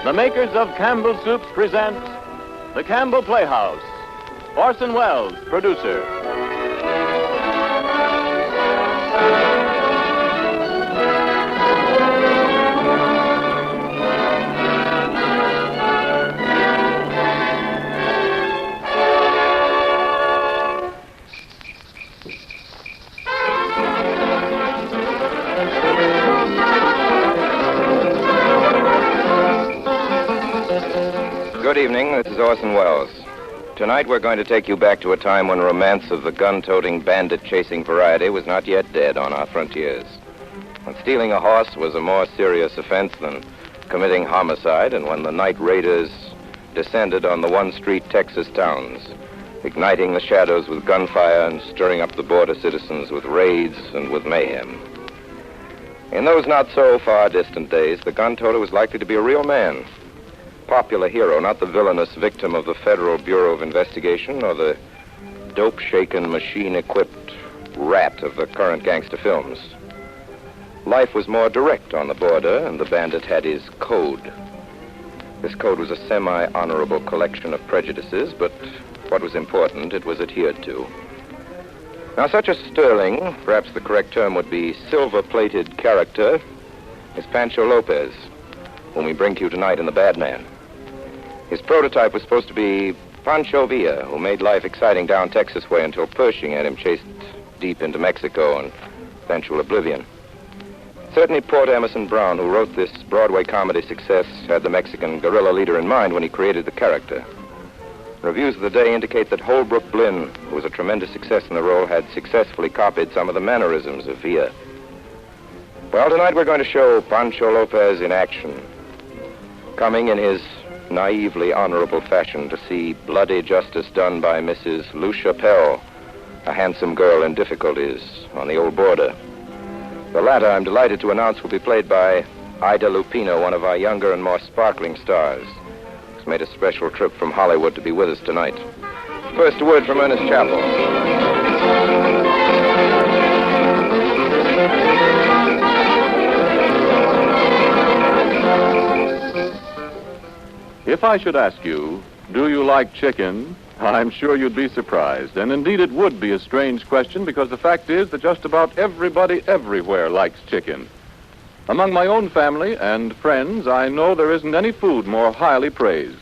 The makers of Campbell Soups present the Campbell Playhouse. Orson Welles, producer. Good evening, this is Orson Welles. Tonight we're going to take you back to a time when romance of the gun-toting, bandit-chasing variety was not yet dead on our frontiers. When stealing a horse was a more serious offense than committing homicide, and when the night raiders descended on the one-street Texas towns, igniting the shadows with gunfire and stirring up the border citizens with raids and with mayhem. In those not-so-far distant days, the gun-toter was likely to be a real man. Popular hero, not the villainous victim of the Federal Bureau of Investigation or the dope-shaken, machine-equipped rat of the current gangster films. Life was more direct on the border, and the bandit had his code. This code was a semi-honorable collection of prejudices, but what was important, it was adhered to. Now, such a sterling, perhaps the correct term would be silver-plated character, is Pancho Lopez, whom we bring to you tonight in The Bad Man. His prototype was supposed to be Pancho Villa, who made life exciting down Texas way until Pershing had him chased deep into Mexico and eventual oblivion. Certainly Port Emerson Browne, who wrote this Broadway comedy success, had the Mexican guerrilla leader in mind when he created the character. Reviews of the day indicate that Holbrook Blinn, who was a tremendous success in the role, had successfully copied some of the mannerisms of Villa. Well, tonight we're going to show Pancho Lopez in action, coming in his naively honorable fashion to see bloody justice done by Mrs. Lucia Pell, a handsome girl in difficulties on the old border. The latter, I'm delighted to announce, will be played by Ida Lupino, one of our younger and more sparkling stars, who's made a special trip from Hollywood to be with us tonight. First, a word from Ernest Chappell. If I should ask you, do you like chicken? I'm sure you'd be surprised. And indeed it would be a strange question, because the fact is that just about everybody everywhere likes chicken. Among my own family and friends, I know there isn't any food more highly praised.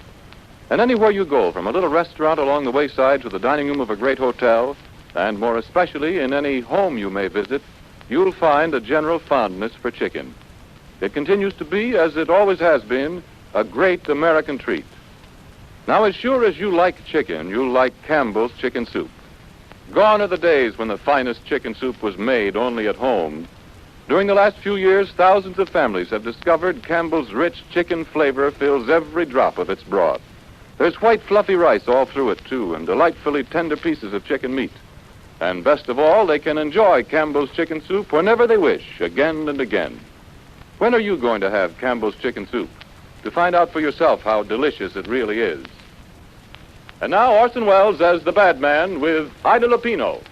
And anywhere you go, from a little restaurant along the wayside to the dining room of a great hotel, and more especially in any home you may visit, you'll find a general fondness for chicken. It continues to be, as it always has been, a great American treat. Now, as sure as you like chicken, you'll like Campbell's chicken soup. Gone are the days when the finest chicken soup was made only at home. During the last few years, thousands of families have discovered Campbell's rich chicken flavor fills every drop of its broth. There's white fluffy rice all through it, too, and delightfully tender pieces of chicken meat. And best of all, they can enjoy Campbell's chicken soup whenever they wish, again and again. When are you going to have Campbell's chicken soup? To find out for yourself how delicious it really is. And now Orson Welles as the Bad Man with Ida Lupino.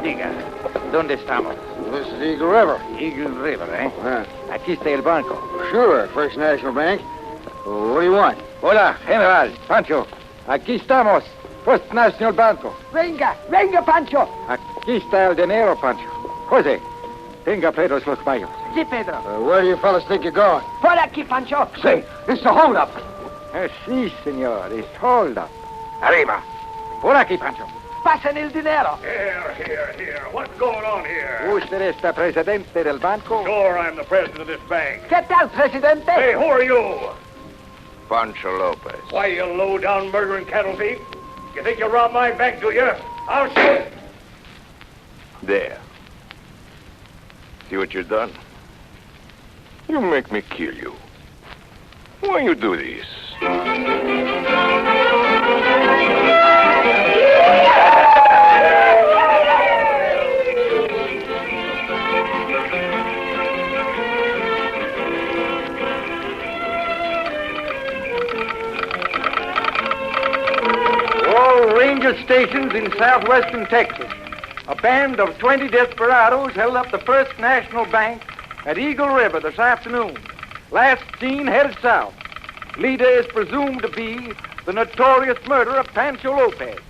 Diga, ¿dónde estamos? This is Eagle River. Eagle River, eh? Yeah. Aquí está el banco. Sure, First National Bank. What do you want? Hola, General, Pancho. Aquí estamos. First National Banco. Venga, venga, Pancho. Aquí está el dinero, Pancho. José, tenga Pedro's los mayos. Sí, Pedro. Where do you fellas think you're going? Por aquí, Pancho. Say, it's the holdup. Sí, señor, it's hold up. Arriba. Por aquí, Pancho. Pasen el dinero. Here. What's going on here? ¿Usted está presidente del banco? Sure, I'm the president of this bank. ¿Qué tal, presidente? Hey, who are you? Pancho Lopez. Why, you low-down murdering cattle thief? You think you robbed my bank, do you? I'll shoot. There. See what you've done? You make me kill you. Why you do this? ranger stations in southwestern Texas, a band of 20 desperados held up the First National Bank at Eagle River this afternoon. Last seen headed south. Leader is presumed to be the notorious murderer of Pancho Lopez.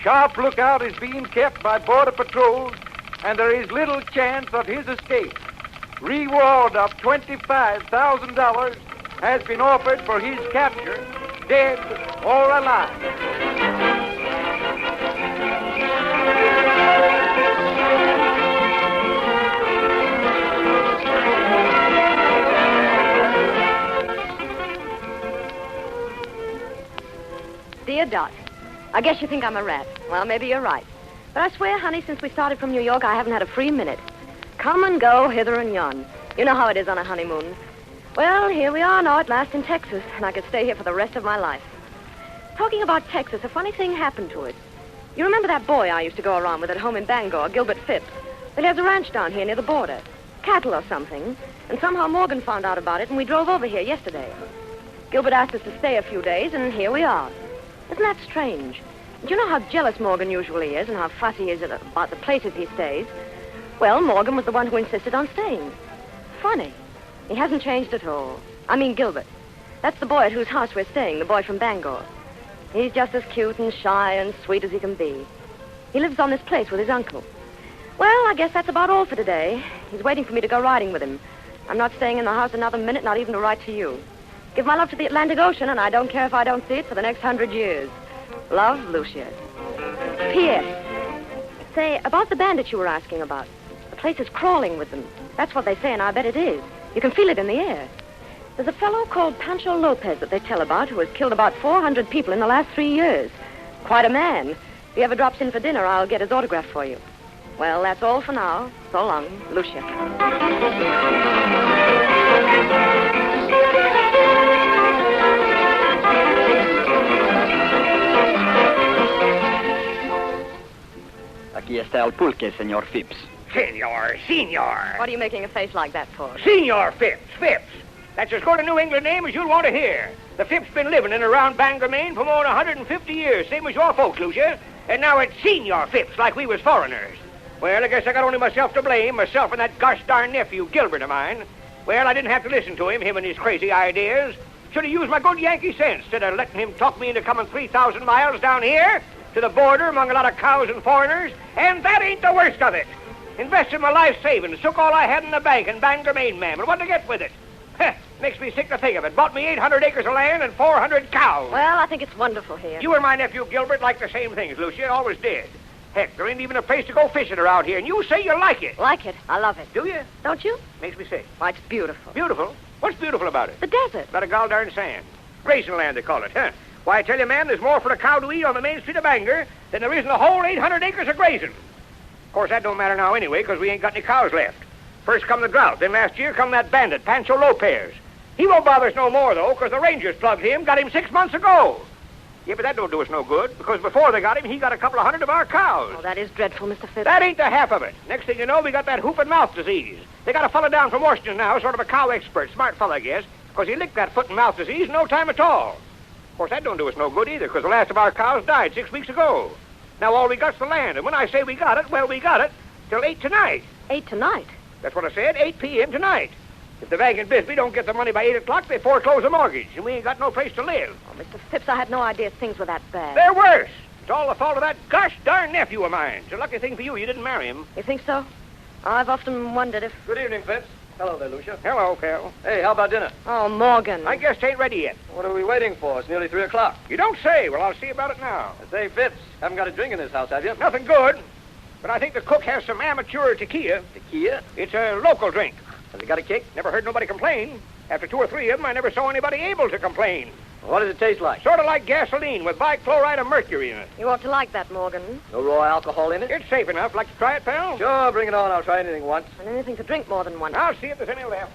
Sharp lookout is being kept by border patrols, and there is little chance of his escape. Reward of $25,000 has been offered for his capture, dead or alive. Dear Dot, I guess you think I'm a rat. Well, maybe you're right. But I swear, honey, since we started from New York, I haven't had a free minute. Come and go hither and yon. You know how it is on a honeymoon. Well, here we are now at last in Texas, and I could stay here for the rest of my life. Talking about Texas, a funny thing happened to it. You remember that boy I used to go around with at home in Bangor, Gilbert Phipps? Well, he has a ranch down here near the border. Cattle or something. And somehow Morgan found out about it, and we drove over here yesterday. Gilbert asked us to stay a few days, and here we are. Isn't that strange? Do you know how jealous Morgan usually is and how fussy he is about the places he stays? Well, Morgan was the one who insisted on staying. Funny. He hasn't changed at all. I mean, Gilbert. That's the boy at whose house we're staying, the boy from Bangor. He's just as cute and shy and sweet as he can be. He lives on this place with his uncle. Well, I guess that's about all for today. He's waiting for me to go riding with him. I'm not staying in the house another minute, not even to write to you. Give my love to the Atlantic Ocean, and I don't care if I don't see it for the next 100 years. Love, Lucia. P.S. Say, about the bandits you were asking about. The place is crawling with them. That's what they say, and I bet it is. You can feel it in the air. There's a fellow called Pancho Lopez that they tell about who has killed about 400 people in the last 3 years. Quite a man. If he ever drops in for dinner, I'll get his autograph for you. Well, that's all for now. So long, Lucia. Aquí está el pulque, señor Phipps. Senor. What are you making a face like that for? Senor Phipps. That's as good a New England name as you'll want to hear. The Phipps been living in around Bangor, Maine for more than 150 years, same as your folks, Lucia. And now it's Senor Phipps, like we was foreigners. Well, I guess I got only myself to blame, myself and that gosh darn nephew, Gilbert of mine. Well, I didn't have to listen to him and his crazy ideas. Should have used my good Yankee sense instead of letting him talk me into coming 3,000 miles down here to the border among a lot of cows and foreigners. And that ain't the worst of it. Invested my life savings, took all I had in the bank in Bangor, Maine, ma'am, and what to get with it? Heh, makes me sick to think of it. Bought me 800 acres of land and 400 cows. Well, I think it's wonderful here. You and my nephew Gilbert like the same things, Lucia. Always did. Heck, there ain't even a place to go fishing around here, and you say you like it. Like it. I love it. Do you? Don't you? Makes me sick. Why, it's beautiful. Beautiful? What's beautiful about it? The desert. Not a gall darn sand. Grazing land, they call it, huh? Why, I tell you, ma'am, there's more for a cow to eat on the main street of Bangor than there is in the whole 800 acres of grazing. Of course, that don't matter now anyway, because we ain't got any cows left. First come the drought, then last year come that bandit, Pancho Lopez. He won't bother us no more, though, because the Rangers plugged him, got him 6 months ago. Yeah, but that don't do us no good, because before they got him, he got a couple of hundred of our cows. Oh, that is dreadful, Mr. Phipps. That ain't the half of it. Next thing you know, we got that hoof and mouth disease. They got a fella down from Washington now, sort of a cow expert, smart fella, I guess, because he licked that foot and mouth disease in no time at all. Of course, that don't do us no good either, because the last of our cows died 6 weeks ago. Now all we got's the land, and when I say we got it, well, we got it till 8 tonight. 8 tonight? That's what I said, 8 p.m. tonight. If the bank and Bisbee don't get the money by 8 o'clock, they foreclose the mortgage, and we ain't got no place to live. Oh, Mr. Phipps, I had no idea things were that bad. They're worse. It's all the fault of that gosh darn nephew of mine. It's a lucky thing for you didn't marry him. You think so? I've often wondered if... Good evening, Phipps. Hello there, Lucia. Hello, Cal. Hey, how about dinner? Oh, Morgan. I guess it ain't ready yet. What are we waiting for? It's nearly 3 o'clock. You don't say. Well, I'll see about it now. Say, Phipps, haven't got a drink in this house, have you? Nothing good. But I think the cook has some amateur tequila. Tequila? It's a local drink. Has it got a kick? Never heard nobody complain. After 2 or 3 of them, I never saw anybody able to complain. What does it taste like? Sort of like gasoline with bichloride of mercury in it. You ought to like that, Morgan. No raw alcohol in it? It's safe enough. Like to try it, pal? Sure, bring it on. I'll try anything once. And anything to drink more than once. I'll see if there's any left.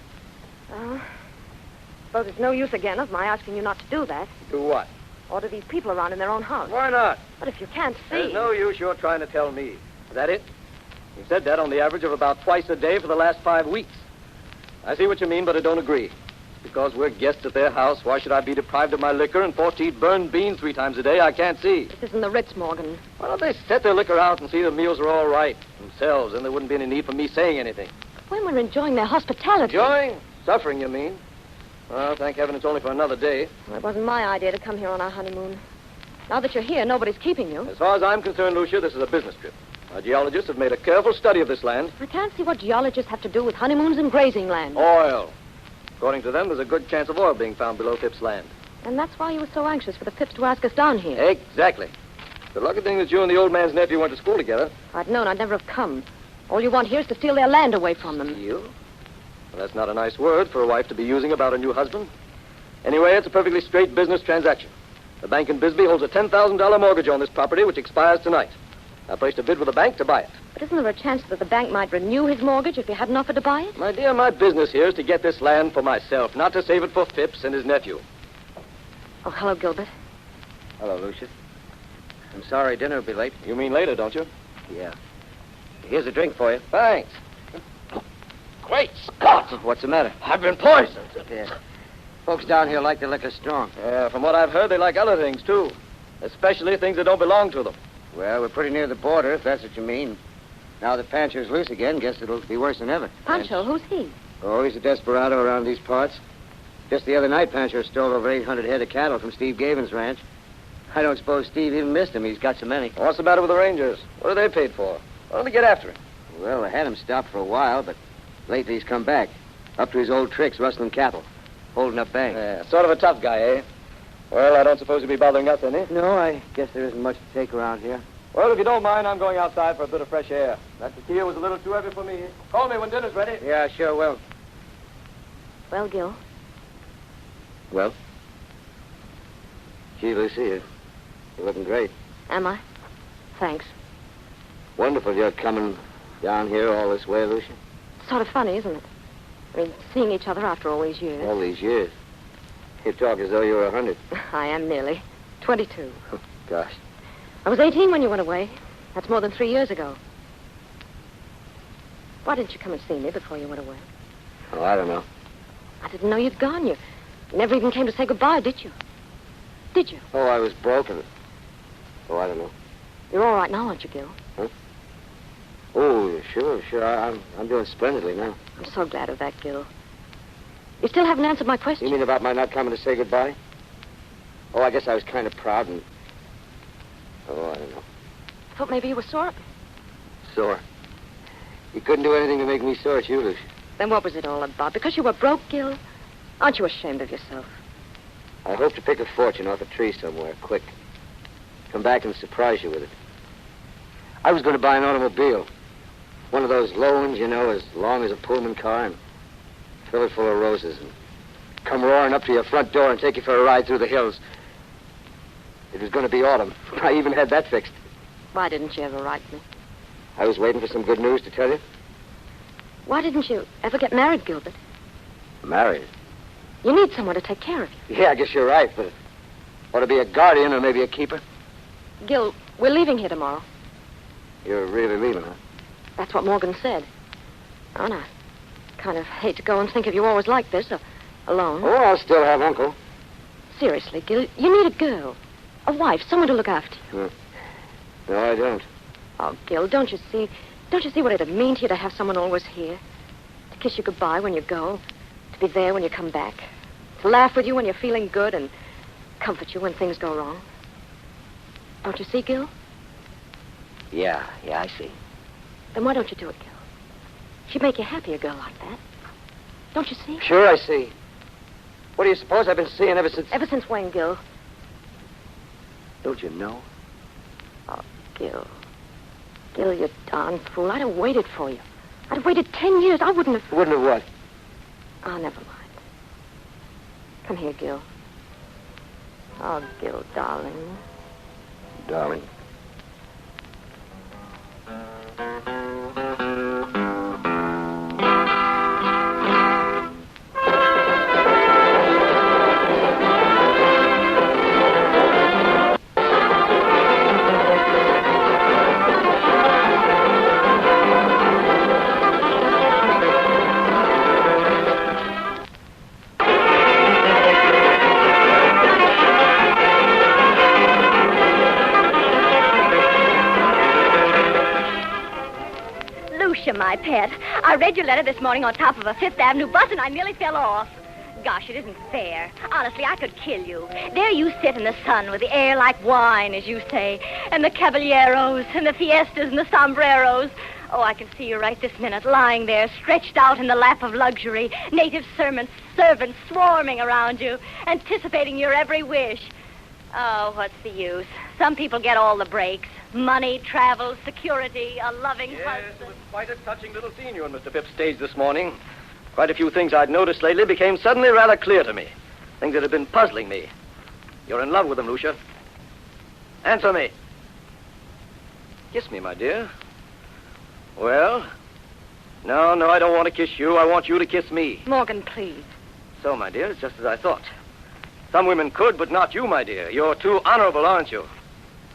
Suppose it's no use again of my asking you not to do that. Do what? Order these people around in their own house. Why not? But if you can't see... There's no use you're trying to tell me. Is that it? You've said that on the average of about twice a day for the last 5 weeks. I see what you mean, but I don't agree. Because we're guests at their house, why should I be deprived of my liquor and 14 burned beans 3 times a day? I can't see. This isn't the Ritz, Morgan. Why don't they set their liquor out and see the meals are all right themselves, and there wouldn't be any need for me saying anything. When we're enjoying their hospitality. Enjoying? Suffering, you mean? Well, thank heaven it's only for another day. Well, it wasn't my idea to come here on our honeymoon. Now that you're here, nobody's keeping you. As far as I'm concerned, Lucia, this is a business trip. Our geologists have made a careful study of this land. I can't see what geologists have to do with honeymoons and grazing land. Oil. According to them, there's a good chance of oil being found below Phipps' land. And that's why you were so anxious for the Phipps to ask us down here. Exactly. The lucky thing that you and the old man's nephew went to school together. If I'd known, I'd never have come. All you want here is to steal their land away from them. You? Well, that's not a nice word for a wife to be using about a new husband. Anyway, it's a perfectly straight business transaction. The bank in Bisbee holds a $10,000 mortgage on this property, which expires tonight. I placed a bid with the bank to buy it. But isn't there a chance that the bank might renew his mortgage if he hadn't offered to buy it? My dear, my business here is to get this land for myself, not to save it for Phipps and his nephew. Oh, hello, Gilbert. Hello, Lucia. I'm sorry dinner will be late. You mean later, don't you? Yeah. Here's a drink for you. Thanks. Great Scott! What's the matter? I've been poisoned. Yeah. Folks down here like their liquor strong. Yeah, from what I've heard, they like other things, too. Especially things that don't belong to them. Well, we're pretty near the border, if that's what you mean. Now that Pancho's loose again, guess it'll be worse than ever. Pancho, who's he? Oh, he's a desperado around these parts. Just the other night, Pancho stole over 800 head of cattle from Steve Gavin's ranch. I don't suppose Steve even missed him. He's got so many. What's the matter with the Rangers? What are they paid for? Why don't they get after him? Well, they had him stopped for a while, but lately he's come back. Up to his old tricks, rustling cattle. Holding up banks. Yeah, sort of a tough guy, eh? Well, I don't suppose you'll be bothering us any. No, I guess there isn't much to take around here. Well, if you don't mind, I'm going outside for a bit of fresh air. That tequila was a little too heavy for me. Call me when dinner's ready. Yeah, I sure will. Well, Gil. Well? Gee, Lucy, you're looking great. Am I? Thanks. Wonderful you're coming down here all this way, Lucy. Sort of funny, isn't it? I mean, seeing each other after all these years. All these years. You talk as though you were 100. I am nearly. 22. Gosh. I was 18 when you went away. That's more than 3 years ago. Why didn't you come and see me before you went away? Oh, I don't know. I didn't know you'd gone. You never even came to say goodbye, did you? Did you? Oh, I was broken. Oh, I don't know. You're all right now, aren't you, Gil? Huh? Oh, sure. I'm doing splendidly now. I'm so glad of that, Gil. You still haven't answered my question. You mean about my not coming to say goodbye? Oh, I guess I was kind of proud and... Oh, I don't know. I thought maybe you were sore. Sore. You couldn't do anything to make me sore at you, Lucy. Then what was it all about? Because you were broke, Gil? Aren't you ashamed of yourself? I hope to pick a fortune off a tree somewhere, quick. Come back and surprise you with it. I was going to buy an automobile. One of those low ones, you know, as long as a Pullman car, and fill it full of roses and come roaring up to your front door and take you for a ride through the hills. It was going to be autumn. I even had that fixed. Why didn't you ever write me? I was waiting for some good news to tell you. Why didn't you ever get married, Gilbert? Married? You need someone to take care of you. Yeah, I guess you're right, but ought to be a guardian or maybe a keeper. Gil, we're leaving here tomorrow. You're really leaving, huh? That's what Morgan said. Oh, and I kind of hate to go and think of you always like this, alone. Oh, I'll still have Uncle. Seriously, Gil, you need a girl. A wife, someone to look after you. No, I don't. Oh, Gil, don't you see what it'd mean to you to have someone always here? To kiss you goodbye when you go, to be there when you come back, to laugh with you when you're feeling good and comfort you when things go wrong. Don't you see, Gil? Yeah, I see. Then why don't you do it, Gil? She'd make you happy, a girl like that. Don't you see? Sure, I see. What do you suppose I've been seeing ever since... Ever since when, Gil? Don't you know? Oh, Gil. Gil, you darn fool. I'd have waited for you. I'd have waited 10 years. I wouldn't have... Wouldn't have what? Oh, never mind. Come here, Gil. Oh, Gil, darling. Darling. my pet. I read your letter this morning on top of a Fifth Avenue bus, and I nearly fell off. Gosh, it isn't fair. Honestly, I could kill you. There you sit in the sun with the air like wine, as you say, and the caballeros, and the fiestas, and the sombreros. Oh, I can see you right this minute, lying there, stretched out in the lap of luxury, native servants swarming around you, anticipating your every wish. Oh, what's the use? Some people get all the breaks. Money, travel, security, a loving husband. It was quite a touching little scene you and Mr. Phipps staged this morning. Quite a few things I'd noticed lately became suddenly rather clear to me. Things that had been puzzling me. You're in love with him, Lucia. Answer me. Kiss me, my dear. Well? No, I don't want to kiss you. I want you to kiss me. Morgan, please. So, my dear, it's just as I thought. Some women could, but not you, my dear. You're too honorable, aren't you?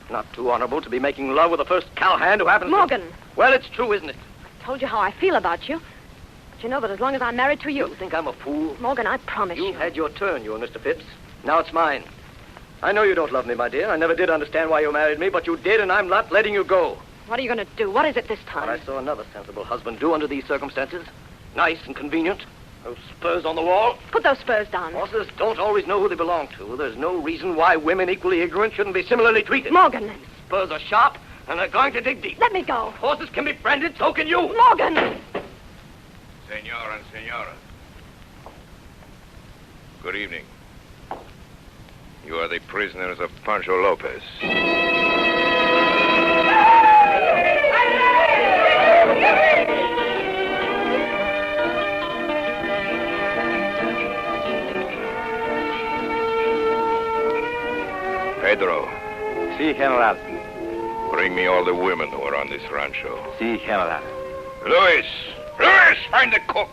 Not too honorable to be making love with the first cowhand who happens Morgan. to... Well, it's true, isn't it? I told you how I feel about you. But you know that as long as I'm married to you... You think I'm a fool? Morgan, I promise you. You've had your turn, you and Mr. Phipps. Now it's mine. I know you don't love me, my dear. I never did understand why you married me, but you did, and I'm not letting you go. What are you going to do? What is it this time? What I saw another sensible husband do under these circumstances. Nice and convenient. Those spurs on the wall. Put those spurs down. Horses don't always know who they belong to. There's no reason why women equally ignorant shouldn't be similarly treated. Morgan. Spurs are sharp, and they're going to dig deep. Let me go. Horses can be branded, so can you. Morgan! Senor and senora. Good evening. You are the prisoners of Pancho Lopez. Pedro. Si, General. Bring me all the women who are on this rancho. Si, General. Luis! Luis, find the cook!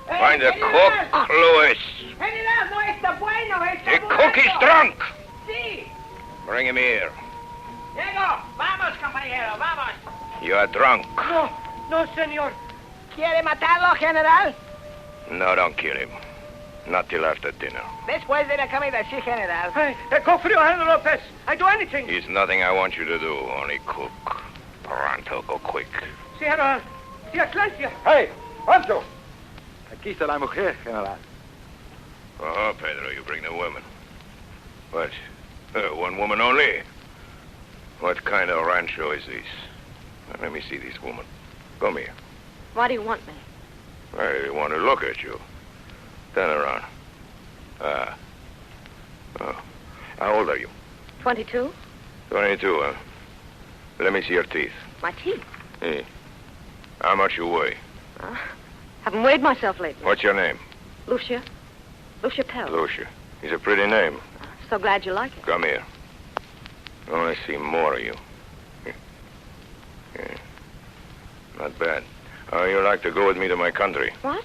Find the cook, Luis. General, no está bueno, está The cook is drunk! Sí. Bring him here. Diego, vamos, compañero, vamos. You are drunk. No, señor. ¿Quiere matarlo, General? No, don't kill him. Not till after dinner. Después de la comida, sí, General. Hey, cook frío, General Lopez. I do anything. It's nothing I want you to do, only cook. Pronto, go quick. Sí, General. Sí, excelencia. Hey, Pancho. Aquí está la mujer, General. Oh, Pedro, you bring the women. What? One woman only? What kind of rancho is this? Let me see this woman. Come here. Why do you want me? I want to look at you. Turn around. Oh. How old are you? 22? 22, huh? Let me see your teeth. My teeth? Hey. How much you weigh? Haven't weighed myself lately. What's your name? Lucia. Lucia Pell. Lucia. It's a pretty name. So glad you like it. Come here. I want to see more of you. Yeah. Not bad. You like to go with me to my country? What?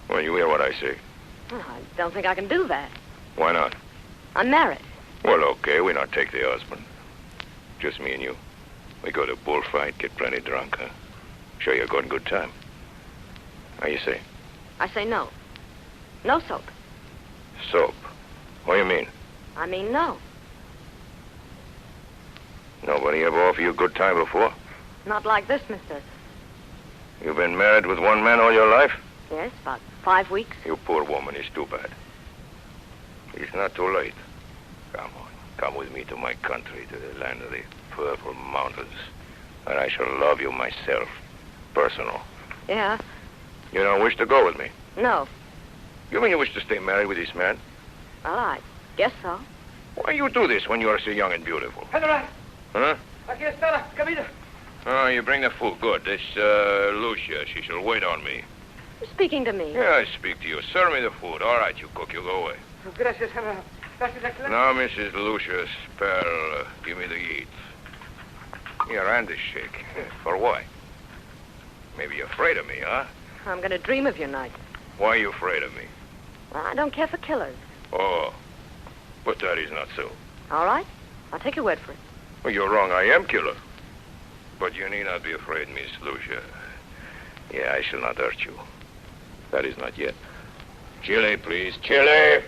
Well, you hear what I say. Well, I don't think I can do that. Why not? I'm married. Well, okay, we not take the husband. Just me and you. We go to bullfight, get plenty drunk, huh? Sure you're going good time. How you say? I say no. No soap. Soap? What do you mean? I mean no. Nobody ever offered you a good time before? Not like this, mister. You've been married with one man all your life? Yes, about 5 weeks. You poor woman, it's too bad. It's not too late. Come on, come with me to my country, to the land of the purple mountains, and I shall love you myself. Personal. Yeah. You don't wish to go with me? No. You mean you wish to stay married with this man? Well, I guess so. Why you do this when you are so young and beautiful? General. Huh? Aquí está la comida. Oh, you bring the food. Good. This, Lucia, she shall wait on me. You're speaking to me. Yeah, I speak to you. Serve me the food. All right, you cook. You go away. Gracias, General. Gracias, excelencia. Now, Mrs. Lucia Spell, give me the eat. Your hand is shaking. For what? Maybe you're afraid of me, huh? I'm going to dream of you night. Why are you afraid of me? Well, I don't care for killers. Oh, but that is not so. All right? I'll take your word for it. Well, you're wrong. I am killer. But you need not be afraid, Miss Lucia. Yeah, I shall not hurt you. That is not yet. Chile, please. Chile!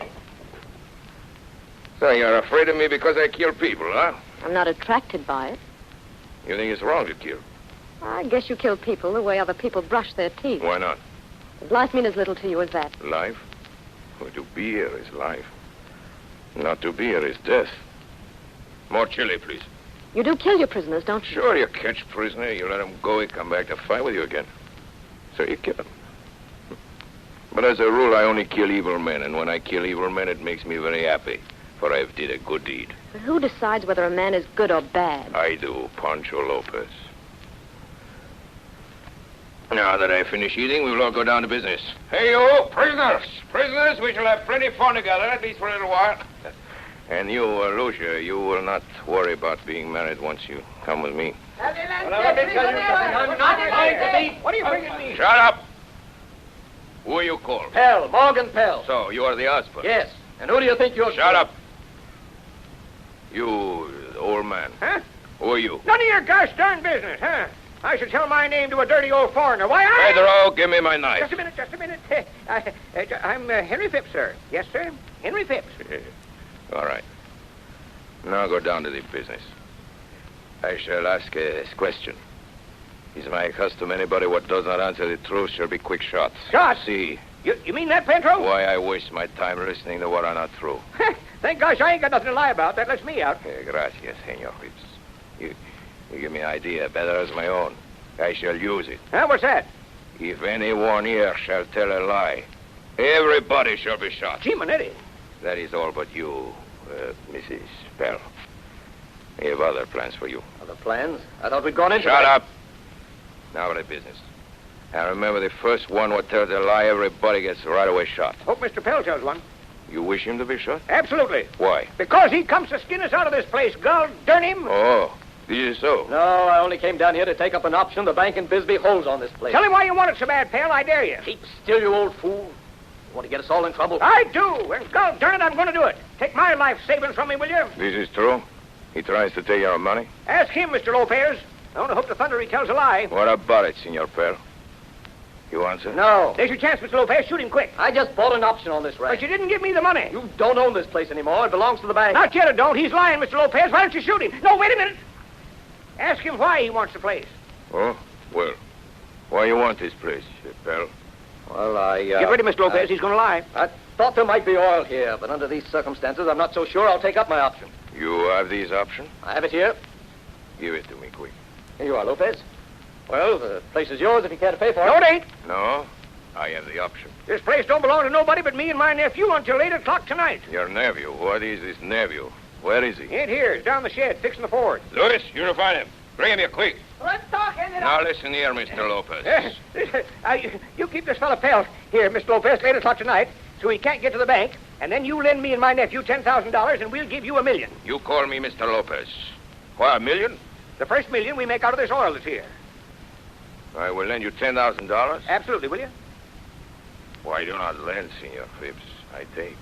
So you're afraid of me because I kill people, huh? I'm not attracted by it. You think it's wrong to kill? I guess you kill people the way other people brush their teeth. Why not? Does life mean as little to you as that? Life? Well, to be here is life. Not to be here is death. More chili, please. You do kill your prisoners, don't you? Sure, you catch prisoner, you let him go, he come back to fight with you again. So you kill him. But as a rule, I only kill evil men, and when I kill evil men, it makes me very happy, for I've did a good deed. But who decides whether a man is good or bad? I do, Pancho Lopez. Now that I finish eating, we will all go down to business. Hey, you, prisoners! Prisoners, we shall have plenty of fun together, at least for a little while. And you, Lucia, you will not worry about being married once you come with me. Well, let me tell you something. I'm not going to be. What are you bringing me? Shut up! Who are you called? Pell, Morgan Pell. So, you are the husband? Yes. And who do you think you're... Shut up! You, old man. Huh? Who are you? None of your gosh darn business, huh? I should tell my name to a dirty old foreigner. Why, I... Pedro, give me my knife. Just a minute. I'm Henry Phipps, sir. Yes, sir. Henry Phipps. All right. Now go down to the business. I shall ask a question. Is my custom anybody what does not answer the truth shall be quick shots. Shots? See. You mean that, Pedro? Why I waste my time listening to what are not true. Thank gosh I ain't got nothing to lie about. That lets me out. Gracias, Senor Phipps. You give me an idea better as my own. I shall use it. Huh? What's that? If anyone here shall tell a lie, everybody shall be shot. Gee, Manetti. That is all but you, Mrs. Pell. I have other plans for you. Other plans? I thought we'd gone into Shut that. up. Now to business. And remember, the first one what tells a lie, everybody gets right away shot. Hope Mr. Pell tells one. You wish him to be shot? Absolutely. Why? Because he comes to skin us out of this place. God darn him. Oh, this is so. No, I only came down here to take up an option the bank in Bisbee holds on this place. Tell him why you want it so bad, Pell. I dare you. Keep still, you old fool. You want to get us all in trouble? I do. And God darn it, I'm going to do it. Take my life savings from me, will you? This is true? He tries to take your money? Ask him, Mr. Lopez. I only hope to thunder he tells a lie. What about it, Senor Pell? You answer? No. There's your chance, Mr. Lopez. Shoot him quick. I just bought an option on this ranch. But you didn't give me the money. You don't own this place anymore. It belongs to the bank. Not yet, it don't. He's lying, Mr. Lopez. Why don't you shoot him? No, wait a minute. Ask him why he wants the place. Oh, well. Why you want this place, Pell? Well, I... Get ready, Mr. Lopez. He's going to lie. I thought there might be oil here, but under these circumstances, I'm not so sure I'll take up my option. You have these options? I have it here. Give it to me, quick. Here you are, Lopez. Well, the place is yours if you care to pay for it. No, it ain't. No? I have the option. This place don't belong to nobody but me and my nephew until 8 o'clock tonight. Your nephew? What is this nephew? Where is he? He ain't here. He's down the shed, fixing the Ford. Louis, you're to find him. Bring him here, quick. Let's talk, it Now listen here, Mr. Lopez. You keep this fella Pell here, Mr. Lopez, 8 o'clock tonight, so he can't get to the bank, and then you lend me and my nephew $10,000, and we'll give you $1 million. You call me Mr. Lopez. Why, $1 million? The first $1 million we make out of this oil that's here. I will lend you $10,000. Absolutely, will you? Why do not lend, Senor Phipps? I take.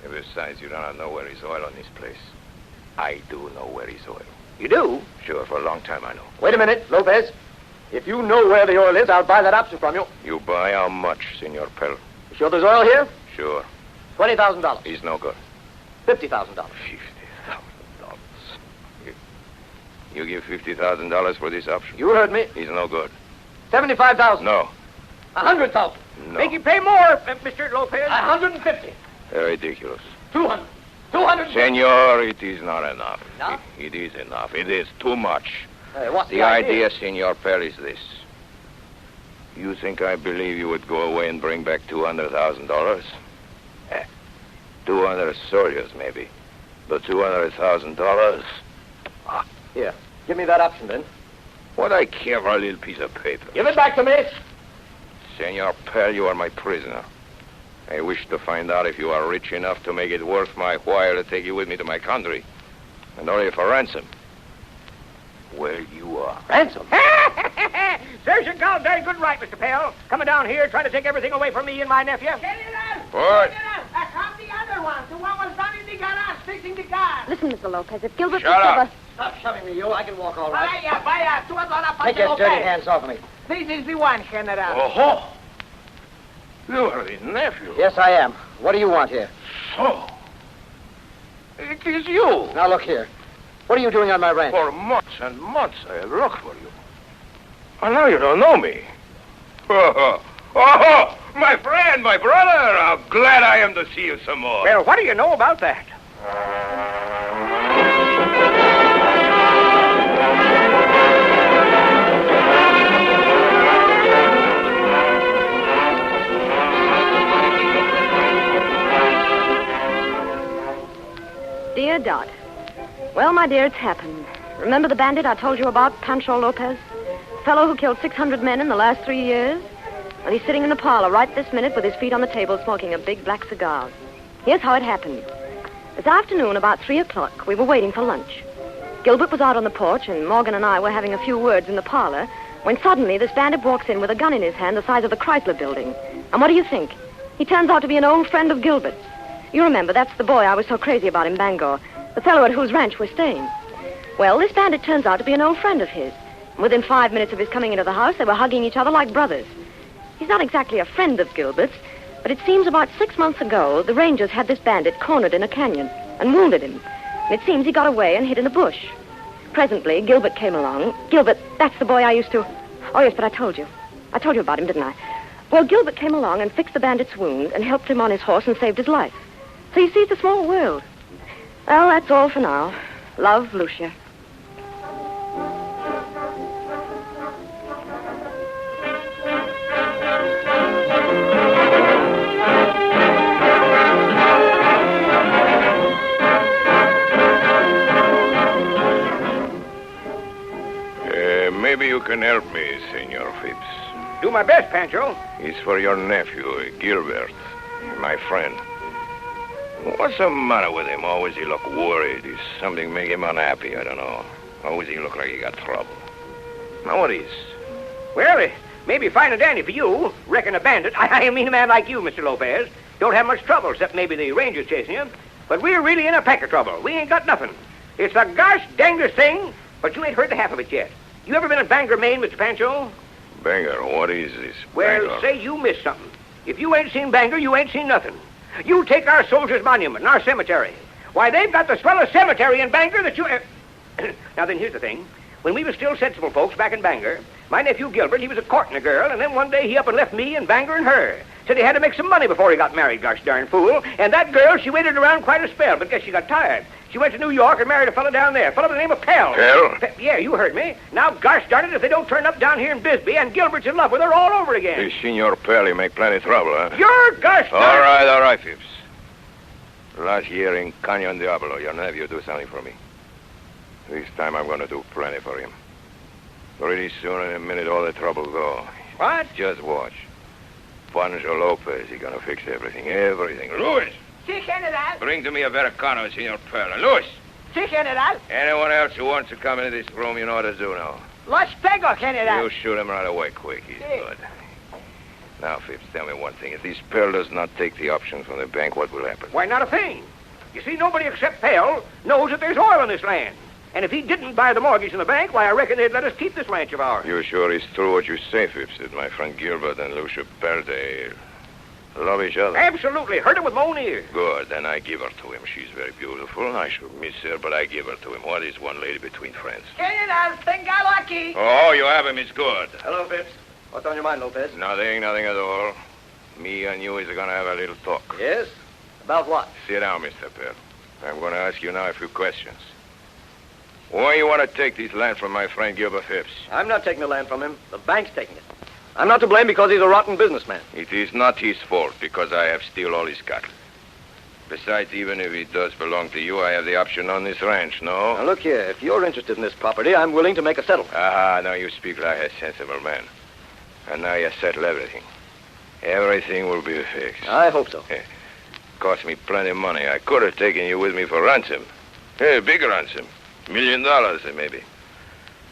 And besides, you do not know where is oil on this place. I do know where is oil. You do? Sure, for a long time I know. Wait a minute, Lopez. If you know where the oil is, I'll buy that option from you. You buy how much, Senor Pell? You sure there's oil here? Sure. $20,000. He's no good. $50,000. $50,000. You give $50,000 for this option? You heard me. He's no good. $75,000. No. $100,000. No. Make him pay more, Mr. Lopez. $150. Ridiculous. $200. $200. Senor, it is not enough. No? It is enough. It is too much. What's The idea, Senor Pell, is this. You think I believe you would go away and bring back $200,000? 200 soldiers, maybe. But $200,000? Here, give me that option, then. What I care for a little piece of paper. Give it back to me. Senor Pell, you are my prisoner. I wish to find out if you are rich enough to make it worth my while to take you with me to my country. And only for ransom. Well, you are. Ransom? Serves your goddamn good right, Mr. Pell. Coming down here trying to take everything away from me and my nephew. What? I caught the other one. The one was down in the garage fixing the car. Listen, Mr. Lopez, if Gilbert Shut up. Stop shoving me, you. I can walk all right. Vaya, tú vas a Take your dirty hands off of me. This is the one, General. Oh, you are the nephew. Yes, I am. What do you want here? So, it is you. Now, look here. What are you doing on my ranch? For months and months I have looked for you. Oh, now you don't know me. Oh, my friend, my brother. How glad I am to see you some more. Well, what do you know about that? Dear Dot. Well, my dear, it's happened. Remember the bandit I told you about, Pancho Lopez? The fellow who killed 600 men in the last 3 years? Well, he's sitting in the parlor right this minute with his feet on the table smoking a big black cigar. Here's how it happened. This afternoon, about 3 o'clock, we were waiting for lunch. Gilbert was out on the porch, and Morgan and I were having a few words in the parlor, when suddenly this bandit walks in with a gun in his hand the size of the Chrysler building. And what do you think? He turns out to be an old friend of Gilbert's. You remember, that's the boy I was so crazy about in Bangor, the fellow at whose ranch we're staying. Well, this bandit turns out to be an old friend of his. Within 5 minutes of his coming into the house, they were hugging each other like brothers. He's not exactly a friend of Gilbert's, but it seems about 6 months ago, the Rangers had this bandit cornered in a canyon and wounded him. And it seems he got away and hid in a bush. Presently, Gilbert came along. Gilbert, that's the boy I used to... Oh, yes, but I told you. I told you about him, didn't I? Well, Gilbert came along and fixed the bandit's wound and helped him on his horse and saved his life. So you see, it's a small world. Well, that's all for now. Love, Lucia. Maybe you can help me, Senor Phipps. Do my best, Pancho. It's for your nephew, Gilbert, my friend. What's the matter with him? Always he look worried. Is something make him unhappy? I don't know. Always he look like he got trouble. Now what is? Well, it may be fine and dandy for you. Reckon a bandit. I mean a man like you, Mr. Lopez. Don't have much trouble, except maybe the Rangers chasing you. But we're really in a peck of trouble. We ain't got nothing. It's the gosh dangest thing, but you ain't heard the half of it yet. You ever been in Bangor, Maine, Mr. Pancho? Bangor? What is this? Well, Bangor? say you missed something. If you ain't seen Bangor, you ain't seen nothing. You take our Soldiers' Monument and our cemetery. Why, they've got the swellest cemetery in Bangor that you... Now, then, here's the thing. When we was still sensible folks back in Bangor, my nephew Gilbert, he was a-courting a girl, and then one day he up and left me and Bangor and her. Said he had to make some money before he got married, gosh darn fool. And that girl, she waited around quite a spell, but guess she got tired. She went to New York and married a fellow down there, a fellow by the name of Pell. Pell? Yeah, you heard me. Now, gosh darn it, if they don't turn up down here in Bisbee, and Gilbert's in love with her all over again. This Senor Pell, he make plenty trouble, huh? You're gosh darn... All right, Phipps. Last year in Canyon Diablo, your nephew do something for me. This time I'm going to do plenty for him. Pretty soon, in a minute, all the trouble go. What? Just watch. Pancho Lopez, he gonna fix everything, everything. Luis! Sí, General. Bring to me Americano, Senor Pell. Luis! Sí, General. Anyone else who wants to come into this room, you know what to do now. Los pego, General. You shoot him right away, quick. He's Sí. good. Now, Phipps, tell me one thing. If this Pell does not take the option from the bank, what will happen? Why, not a thing. You see, nobody except Pell knows that there's oil in this land. And if he didn't buy the mortgage in the bank, why, I reckon they'd let us keep this ranch of ours. You sure it's true what you say, Phipps, that my friend Gilbert and Lucia Pell, they love each other? Absolutely. Heard it with my own ears. Good. Then I give her to him. She's very beautiful. I should miss her, but I give her to him. What is one lady between friends? General, tengalo aquí. Oh, you have him. It's good. Hello, Phipps. What's on your mind, Lopez? Nothing at all. Me and you is going to have a little talk. Yes? About what? Sit down, Mr. Pell. I'm going to ask you now a few questions. Why you want to take this land from my friend Gilbert Phipps? I'm not taking the land from him. The bank's taking it. I'm not to blame because he's a rotten businessman. It is not his fault because I have still all his cattle. Besides, even if it does belong to you, I have the option on this ranch, no? Now, look here. If you're interested in this property, I'm willing to make a settlement. Ah, now you speak like a sensible man. And now you settle everything. Everything will be fixed. I hope so. Cost me plenty of money. I could have taken you with me for ransom. Hey, big ransom. $1 million, maybe.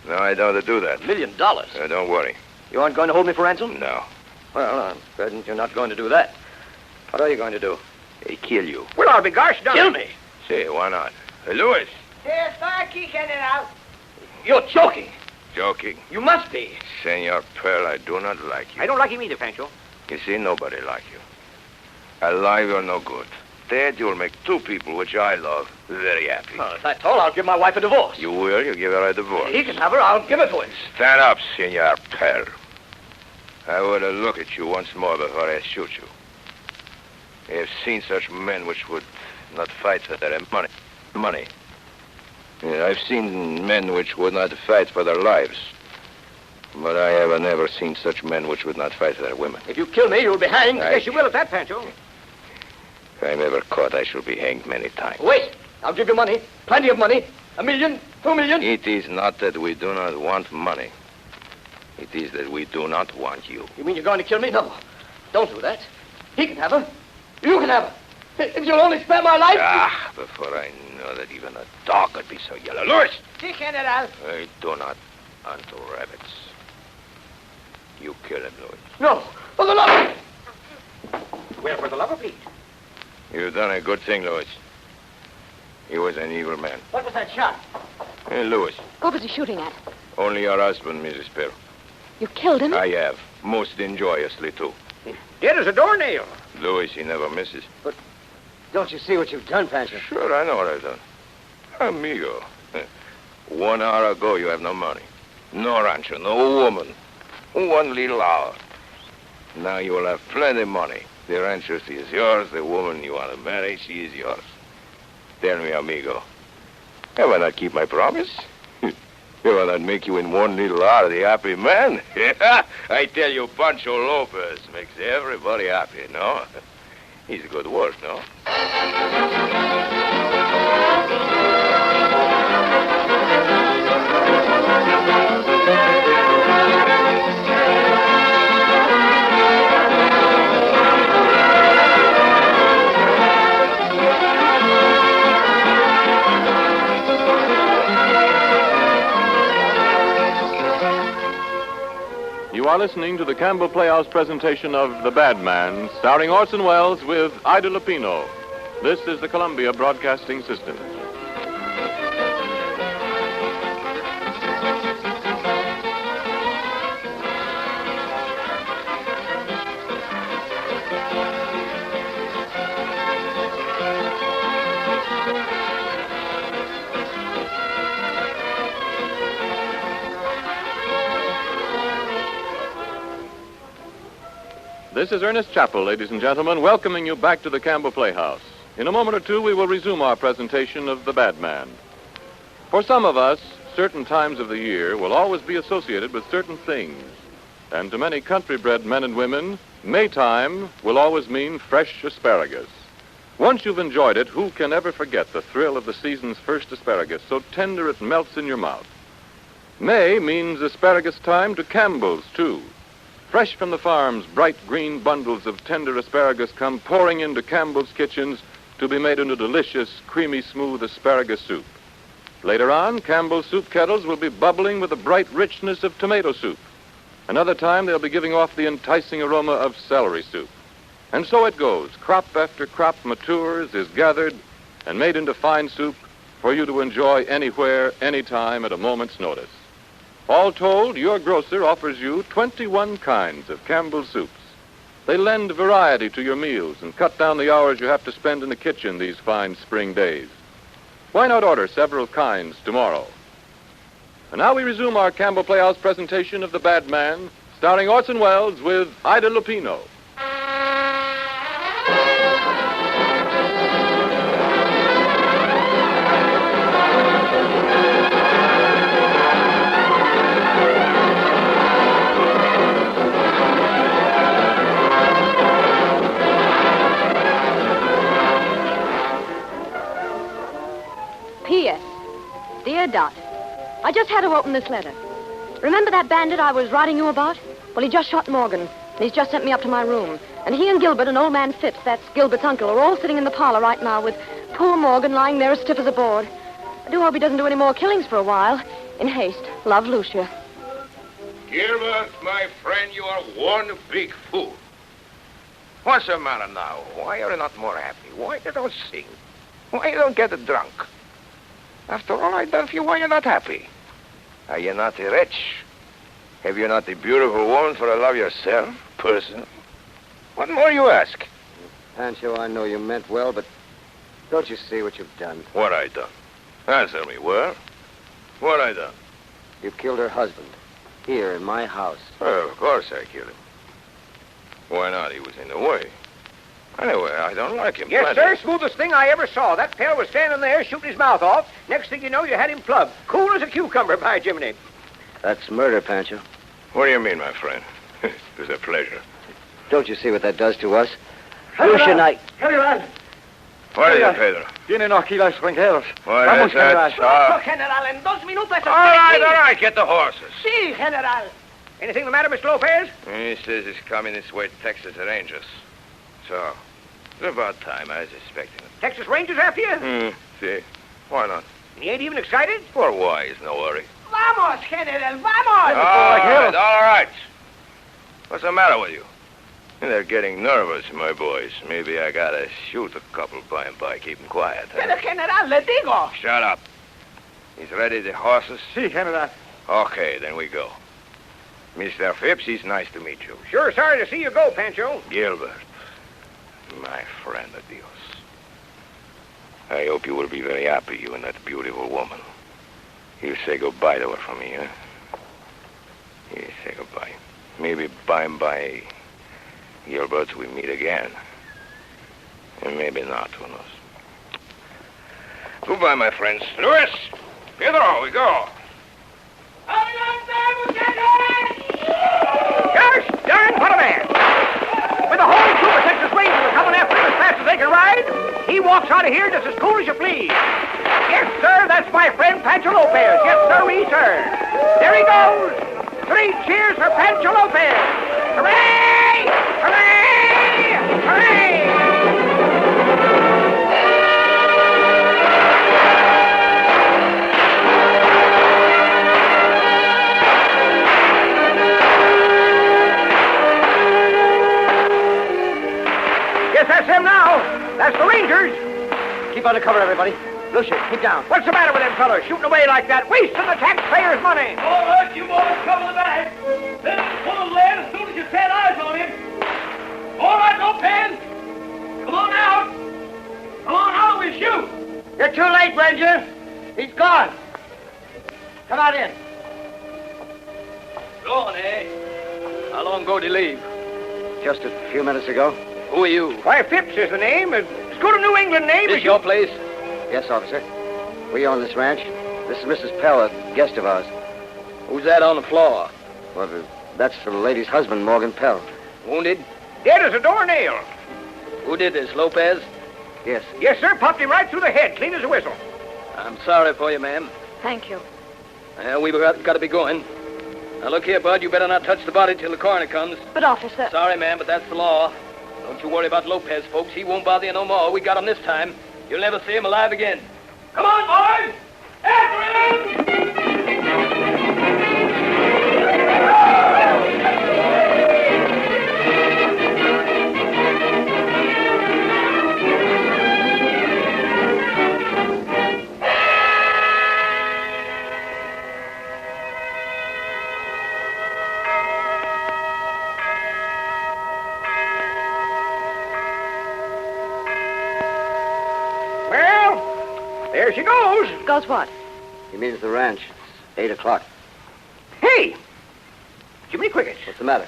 No, I don't do that. $1 million? Don't worry. You aren't going to hold me for ransom? No. Well, I'm certain you're not going to do that. What are you going to do? They kill you. Well, I'll be gosh darn. Kill me? Say, why not? Hey, Louis. Estoy aquí, General. You're joking. Joking. You must be. Senor Pearl, I do not like you. I don't like him either, Pancho. You see, nobody like you. Alive or no good. Instead, you'll make two people, which I love, very happy. Oh, if that's all, I'll give my wife a divorce. You will? You give her a divorce? He can have her. I'll give it to him. Stand up, Senor Perl. I want to look at you once more before I shoot you. I have seen such men which would not fight for their money. Money. Yeah, I've seen men which would not fight for their lives. But I have never seen such men which would not fight for their women. If you kill me, you'll be hanged. Yes, you will at that, Pancho. If I'm ever caught, I shall be hanged many times. Wait. I'll give you money. Plenty of money. $1 million, $2 million. It is not that we do not want money. It is that we do not want you. You mean you're going to kill me? No. Don't do that. He can have her. You can have her. If you'll only spare my life. Ah, before I know that even a dog could be so yellow. Louis! Si, General. I do not hunt rabbits. You kill him, Louis. No. For the love. Well, for the love of Pete. You've done a good thing, Louis. He was an evil man. What was that shot? Hey, Louis. What was he shooting at? Only your husband, Mrs. Perl. You killed him? I have. Most enjoyously, too. Dead as a doornail. Louis, he never misses. Don't you see what you've done, Pancho? Sure, I know what I've done. Amigo. 1 hour ago, you have no money. No rancho, no woman. 1 little hour. Now you will have plenty of money. The rancho, she is yours. The woman you want to marry, she is yours. Tell me, amigo, have I not keep my promise? Have I not make you in 1 little hour the happy man? I tell you, Pancho Lopez makes everybody happy, no? He's a good work, no? You are listening to the Campbell Playhouse presentation of The Bad Man, starring Orson Welles with Ida Lupino. This is the Columbia Broadcasting System. This is Ernest Chappell, ladies and gentlemen, welcoming you back to the Campbell Playhouse. In a moment or two, we will resume our presentation of The Bad Man. For some of us, certain times of the year will always be associated with certain things. And to many country-bred men and women, Maytime will always mean fresh asparagus. Once you've enjoyed it, who can ever forget the thrill of the season's first asparagus, so tender it melts in your mouth? May means asparagus time to Campbell's, too. Fresh from the farms, bright green bundles of tender asparagus come pouring into Campbell's kitchens to be made into delicious, creamy, smooth asparagus soup. Later on, Campbell's soup kettles will be bubbling with the bright richness of tomato soup. Another time, they'll be giving off the enticing aroma of celery soup. And so it goes. Crop after crop matures, is gathered, and made into fine soup for you to enjoy anywhere, anytime, at a moment's notice. All told, your grocer offers you 21 kinds of Campbell soups. They lend variety to your meals and cut down the hours you have to spend in the kitchen these fine spring days. Why not order several kinds tomorrow? And now we resume our Campbell Playhouse presentation of The Bad Man, starring Orson Welles with Ida Lupino. P.S. Dear Dot, I just had to open this letter. Remember that bandit I was writing you about? Well, he just shot Morgan, and he's just sent me up to my room. And he and Gilbert and old man Phipps, that's Gilbert's uncle, are all sitting in the parlor right now with poor Morgan lying there as stiff as a board. I do hope he doesn't do any more killings for a while. In haste, love, Lucia. Gilbert, my friend, you are one big fool. What's the matter now? Why are you not more happy? Why you don't sing? Why you don't get drunk? After all I've done for you, why you not happy? Are you not rich? Have you not a beautiful woman for to love yourself, personally? What more you ask? Pancho, I know you meant well, but Don't you see what you've done? What I done? Answer me, well? What I done? You killed her husband. Here, in my house. Well, of course I killed him. Why not? He was in the way. Anyway, I don't like him. Yes, plenty. sir. Smoothest thing I ever saw. That pal was standing there shooting his mouth off. Next thing you know, you had him plugged. Cool as a cucumber, by Jiminy. That's murder, Pancho. What do you mean, my friend? It was a pleasure. Don't you see what that does to us? General, Lucia, General, What is it, Pedro? tienen aquí los extranjeros. What Vamos, is that? General. General, en 2 minutos... All right. Get the horses. Sí, General. Anything the matter, Mr. Lopez? He says he's coming this way, Texas Rangers. So, it's about time. I was expecting it. Texas Rangers after you? See? Why not? You ain't even excited? For why? There's no worry. Vamos, General, vamos. All right. What's the matter with you? They're getting nervous, my boys. Maybe I gotta shoot a couple by and by. Keep them quiet. Huh? Pero, General, le digo. Shut up. He's ready, the horses? Sí, General. Okay, then we go. Mr. Phipps, it's nice to meet you. Sure sorry to see you go, Pancho. Gilbert, my friend of Dios. I hope you will be very happy, you and that beautiful woman. You say goodbye to her for me, huh? You say goodbye. Maybe by and by, Gilbert, we meet again. And maybe not, who knows. Goodbye, my friends. Luis! Pedro, we go. Gosh darn, what a man! With the whole troop of Texas Rangers coming after him as fast as they can ride, he walks out of here just as cool as you please. Yes, sir, that's my friend Pancho Lopez. Yes, sir. There he goes. 3 cheers for Pancho Lopez. Hooray! Hooray! Hooray! Yes, that's them now. That's the Rangers. Keep under cover, everybody. Lucia, keep down. What's the matter with them fellas? Shooting away like that, wasting the taxpayers' money. All right, you boys cover the back. Then pull the lead as soon as you set eyes on him. All right, Lopez. Come on out. Come on out, we'll shoot. You're too late, Ranger. He's gone. Come on in. Go on, eh? How long ago did he leave? Just a few minutes ago. Who are you? Why, Phipps is the name. As good a New England name This as your place? Yes, officer. We own this ranch. This is Mrs. Pell, a guest of ours. Who's that on the floor? Well, that's the lady's husband, Morgan Pell. Wounded? dead as a doornail. Who did this, Lopez? Yes. Yes, sir. Popped him right through the head, clean as a whistle. I'm sorry for you, ma'am. Thank you. We've got to be going. Now, look here, Bud. You better not touch the body till the coroner comes. But, officer... Sorry, ma'am, but that's the law. Don't you worry about Lopez, folks. He won't bother you no more. We got him this time. You'll never see him alive again. Come on, boys! After him! There she goes. Goes what? He means the ranch. It's 8 o'clock. Hey! Jiminy Crickets. What's the matter?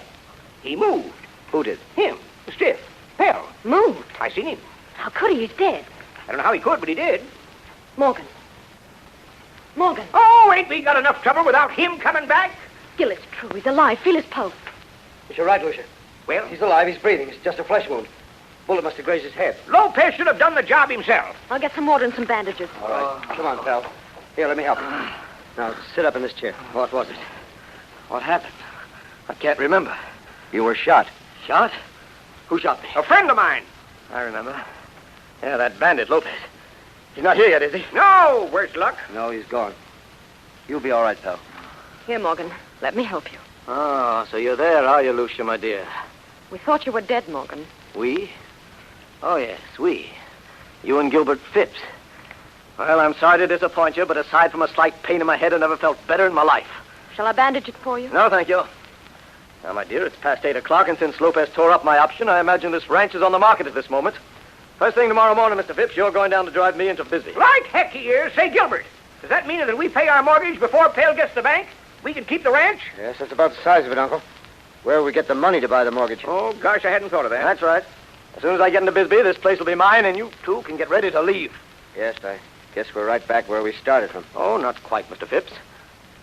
He moved. Who did? Him. The stiff. Pell. Moved. I seen him. How could he? He's dead. I don't know how he could, but he did. Morgan. Morgan. Oh, ain't we got enough trouble without him coming back? Gil, it's true. He's alive. Feel his pulse. You're right, Lucia. Well, He's alive. He's breathing. It's just a flesh wound. Bullet must have grazed his head. Lopez should have done the job himself. I'll get some water and some bandages. All right. Come on, pal. Here, let me help you. Now, sit up in this chair. What was it? What happened? I can't remember. You were shot. Shot? Who shot me? A friend of mine. I remember. Yeah, that bandit, Lopez. He's not here yet, is he? No, worse luck. No, he's gone. You'll be all right, pal. Here, Morgan. Let me help you. Oh, so you're there, are you, Lucia, my dear? We thought you were dead, Morgan. We? Oh, yes, we. You and Gilbert Phipps. Well, I'm sorry to disappoint you, but aside from a slight pain in my head, I never felt better in my life. Shall I bandage it for you? No, thank you. Now, my dear, it's past 8 o'clock, and since Lopez tore up my option, I imagine this ranch is on the market at this moment. First thing tomorrow morning, Mr. Phipps, you're going down to drive me into Bisbee. Like heck he is. Say, Gilbert, does that mean that if we pay our mortgage before Pale gets to the bank, we can keep the ranch? Yes, that's about the size of it, Uncle. Where will we get the money to buy the mortgage? Oh, gosh, I hadn't thought of that. That's right. As soon as I get into Bisbee, this place will be mine, and you two can get ready to leave. Yes, I guess we're right back where we started from. Oh, not quite, Mr. Phipps.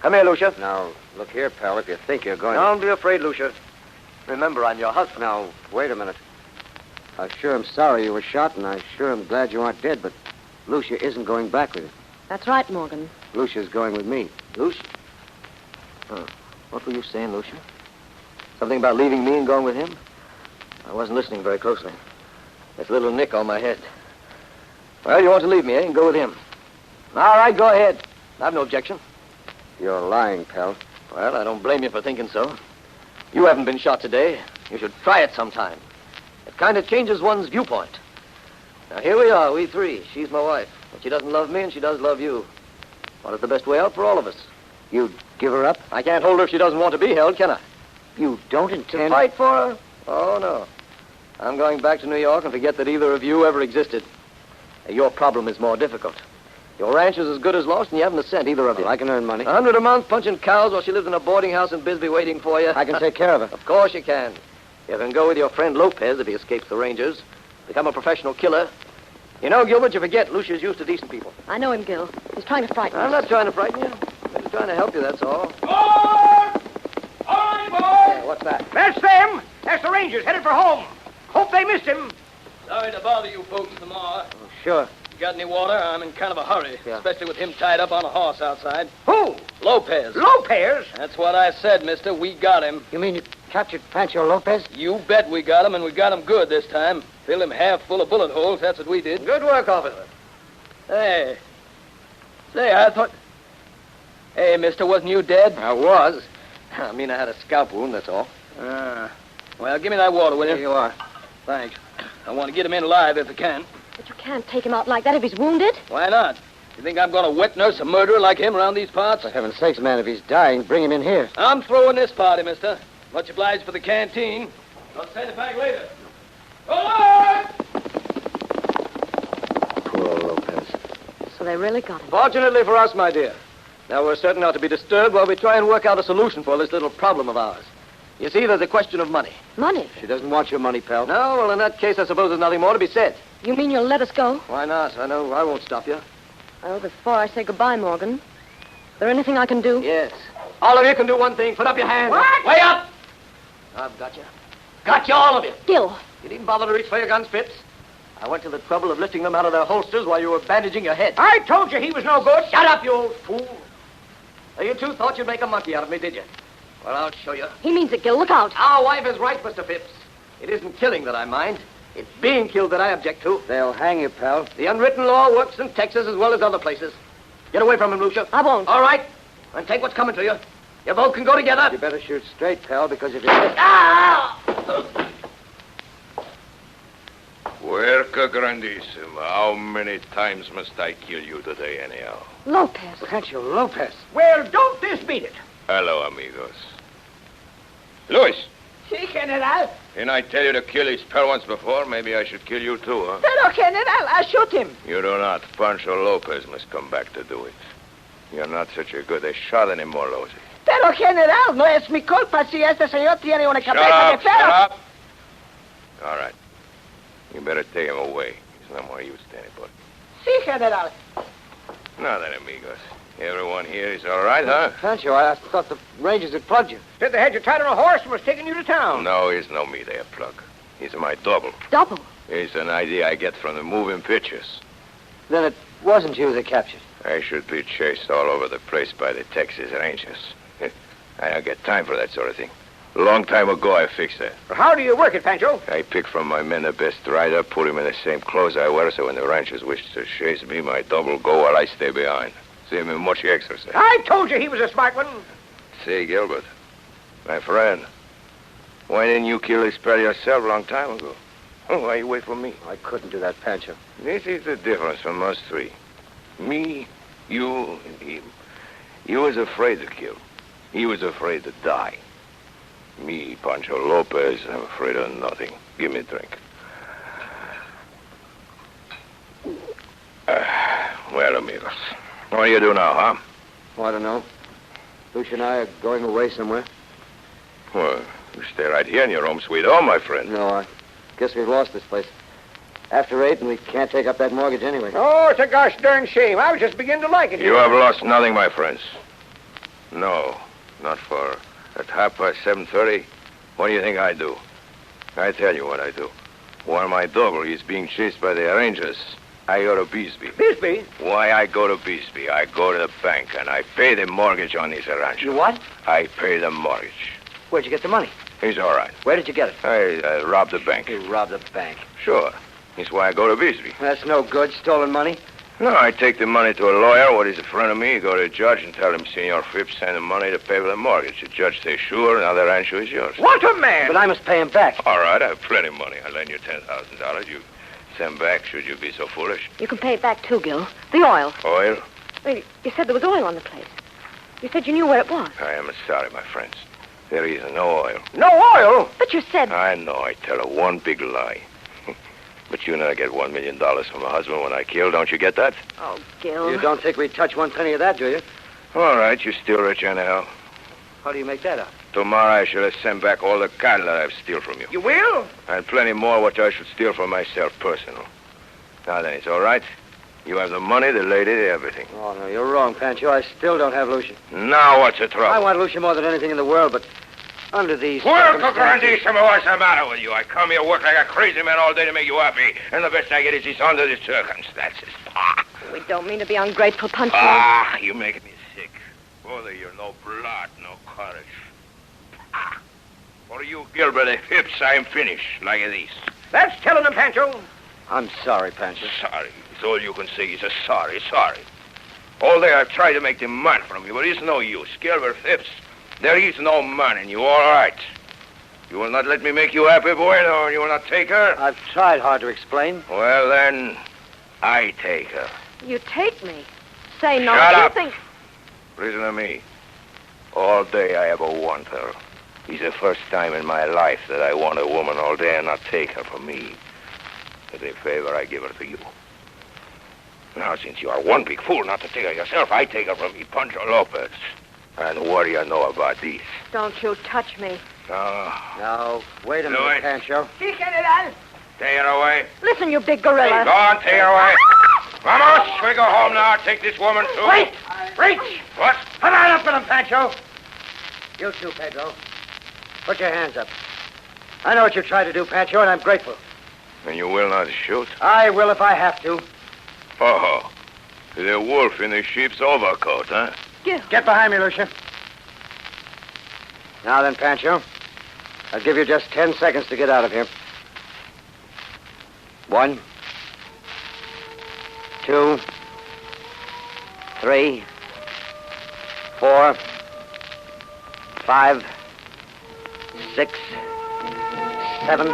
Come here, Lucia. Now, look here, pal, if you think you're going Don't be afraid, Lucia. Remember, I'm your husband. Now, wait a minute. I sure am sorry you were shot, and I sure am glad you aren't dead, but Lucia isn't going back with you. That's right, Morgan. Lucia's going with me. Lucia? Oh, what were you saying, Lucia? Something about leaving me and going with him? I wasn't listening very closely. There's a little nick on my head. Well, you want to leave me, eh, and go with him? All right, go ahead. I've no objection. You're lying, pal. Well, I don't blame you for thinking so. You haven't been shot today. You should try it sometime. It kind of changes one's viewpoint. Now, here we are, we three. She's my wife. But she doesn't love me, and she does love you. What is the best way out for all of us? You'd give her up? I can't hold her if she doesn't want to be held, can I? You don't To intend... fight for her? Oh, no. I'm going back to New York and forget that either of you ever existed. Your problem is more difficult. Your ranch is as good as lost, and you haven't a cent, either of you. Well, I can earn money. $100 a month punching cows while she lives in a boarding house in Bisbee waiting for you. I can take care of her. Of course you can. You can go with your friend Lopez if he escapes the Rangers. Become a professional killer. You know, Gilbert, you forget Lucia's used to decent people. I know him, Gil. He's trying to frighten I'm us. not trying to frighten you. I'm just trying to help you, that's all. Board! All right, board! What's that? That's them. That's the Rangers headed for home. Hope they missed him. Sorry to bother you folks tomorrow. Oh, sure. You got any water? I'm in kind of a hurry, Yeah. especially with him tied up on a horse outside. Who? Lopez. Lopez? That's what I said, mister. We got him. You mean you captured Pancho Lopez? You bet we got him, and we got him good this time. Filled him half full of bullet holes. That's what we did. Good work, officer. Hey. Say, I thought... Hey, mister, wasn't you dead? I was. I mean, I had a scalp wound, that's all. Well, give me that water, will you? Here you are. Thanks. I want to get him in alive if I can. But you can't take him out like that if he's wounded. Why not? You think I'm going to wet nurse a murderer like him around these parts? For heaven's sakes, man, if he's dying, bring him in here. I'm throwing this party, mister. Much obliged for the canteen. I'll send it back later. Go on! Poor old Lopez. So they really got him. Fortunately for us, my dear. Now, we're certain not to be disturbed while we try and work out a solution for this little problem of ours. You see, there's a question of money. Money? She doesn't want your money, pal. No, well, in that case, I suppose there's nothing more to be said. You mean you'll let us go? Why not? I know I won't stop you. Well, before I say goodbye, Morgan, is there anything I can do? Yes. All of you can do one thing. Put up your hands. What? Way up! I've got you. Got you, all of you. Gil, You needn't bother to reach for your guns, Phipps. I went to the trouble of lifting them out of their holsters while you were bandaging your head. I told you he was no good. Shut up, you old fool. Now, you two thought you'd make a monkey out of me, did you? Well, I'll show you. he means it, Gil. Look out. Our wife is right, Mr. Phipps. It isn't killing that I mind. It's being killed that I object to. They'll hang you, pal. The unwritten law works in Texas as well as other places. Get away from him, Lucia. I won't. All right. And take what's coming to you. You both can go together. You better shoot straight, pal, because if you miss... Ah! Puerca grandissima. How many times must I kill you today, anyhow? Lopez. Pancho Lopez. Well, don't this beat it? Hello, amigos. Luis, Si, General. didn't I tell you to kill his pal once before? Maybe I should kill you too, huh? Pero, General, I shoot him. You do not. Pancho Lopez must come back to do it. You're not such a good shot anymore, Losey. Pero, General, no es mi culpa si este señor tiene una Shut cabeza up, de shut ferro. up. All right. You better take him away. He's no more use to anybody. Si, General. Now then, amigos. Everyone here is all right, huh? Pancho, I thought the Rangers had plugged you. Said they had you tied on a horse and was taking you to town. No, he's no me there, plug. He's my double. Double. It's an idea I get from the moving pictures. Then it wasn't you they captured. I should be chased all over the place by the Texas Rangers. I don't get time for that sort of thing. A long time ago, I fixed that. How do you work it, Pancho? I pick from my men the best rider, put him in the same clothes I wear, so when the Rangers wish to chase me, my double go while I stay behind. Save me much exercise. I told you he was a smart one. Say, Gilbert, my friend, why didn't you kill this pal yourself a long time ago? Why you wait for me? I couldn't do that, Pancho. This is the difference from us three. Me, you, and him. You was afraid to kill. He was afraid to die. Me, Pancho Lopez, I'm afraid of nothing. Give me a drink. Well, amigos. What do you do now, huh? Oh, I don't know. Lucia and I are going away somewhere. Well, you stay right here in your home sweet home, my friend. No, I guess we've lost this place. After 8, and we can't take up that mortgage anyway. Oh, it's a gosh darn shame. I was just beginning to like it. You have lost nothing, my friends. No, not for at 7:30. What do you think I do? I tell you what I do. While my double is being chased by the Rangers, I go to Bisbee. Bisbee? Why I go to Bisbee? I go to the bank and I pay the mortgage on this ranch. You what? I pay the mortgage. Where'd you get the money? He's all right. Where did you get it? I robbed the bank. You robbed the bank. Sure. That's why I go to Bisbee. That's no good. Stolen money. No, I take the money to a lawyer. What is a friend of me? Go to the judge and tell him, Senor Phipps sent the money to pay for the mortgage. The judge says, sure, now the rancho is yours. What a man! But I must pay him back. All right, I have plenty of money. I'll lend you $10,000. You send back, should you be so foolish. You can pay it back, too, Gil. The oil. Oil? Well, you said there was oil on the place. You said you knew where it was. I am sorry, my friends. There is no oil. No oil? But you said... I know, I tell her one big lie. But you know I get $1 million from my husband when I kill. Don't you get that? Oh, Gil. You don't think we'd touch one penny of that, do you? All right, you're still rich anyhow. How do you make that up? Tomorrow I shall send back all the cattle that I've steal from you. You will? And plenty more what I should steal for myself personal. Now then, it's all right. You have the money, the lady, the everything. Oh, no, you're wrong, Pancho. I still don't have Lucia. Now what's the trouble? I want Lucia more than anything in the world, but under these Well, circumstances... grandissimo, what's the matter with you? I come here, work like a crazy man all day to make you happy, and the best I get is this under the circumstances. We don't mean to be ungrateful, Pancho. You make me sick. Brother, you're no blood, no courage. For you, Gilbert and Phipps, I'm finished, like this. That's telling him, Pancho. I'm sorry, Pancho. Sorry. It's all you can say is a sorry. All day I've tried to make them man from you, but it's no use. Gilbert Phipps, there is no man in you, all right. You will not let me make you happy, boy, no? You will not take her? I've tried hard to explain. Well, then, I take her. You take me. Say no. Shut you up. think... Listen to me. All day I ever want her. It's the first time in my life that I want a woman all day and not take her from me. As a favor, I give her to you. Now, since you are one big fool not to take her yourself, I take her from me, Pancho Lopez. And what do you know about this? Don't you touch me. Now, wait a minute, Pancho. Take her away. Listen, you big gorilla. Go on, take her away. Vamos, we go home now. Take this woman, too. Wait! Reach! What? Come on up with him, Pancho. You too, Pedro. Put your hands up. I know what you tried to do, Pancho, and I'm grateful. And you will not shoot? I will if I have to. Oh, the wolf in the sheep's overcoat, huh? Gil. Get behind me, Lucia. Now then, Pancho, I'll give you just 10 seconds to get out of here. 1, 2, 3, 4, 5, 6, 7.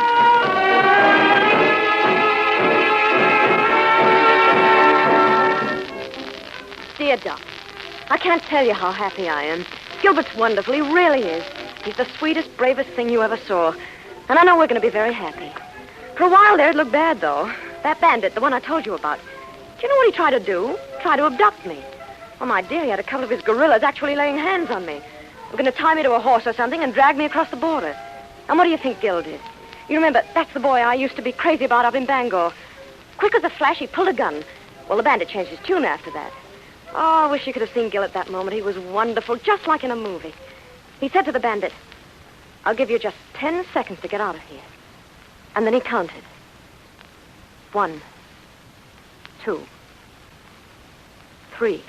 Dear Doc, I can't tell you how happy I am. Gilbert's wonderful. He really is. He's the sweetest, bravest thing you ever saw. And I know we're going to be very happy. For a while there, it looked bad, though. That bandit, the one I told you about. Do you know what he tried to do? Tried to abduct me. Oh, my dear, he had a couple of his guerrillas actually laying hands on me. We're going to tie me to a horse or something and drag me across the border. And what do you think Gil did? You remember, that's the boy I used to be crazy about up in Bangor. Quick as a flash, he pulled a gun. Well, the bandit changed his tune after that. Oh, I wish you could have seen Gil at that moment. He was wonderful, just like in a movie. He said to the bandit, I'll give you just 10 seconds to get out of here. And then he counted. 1, 2, 3,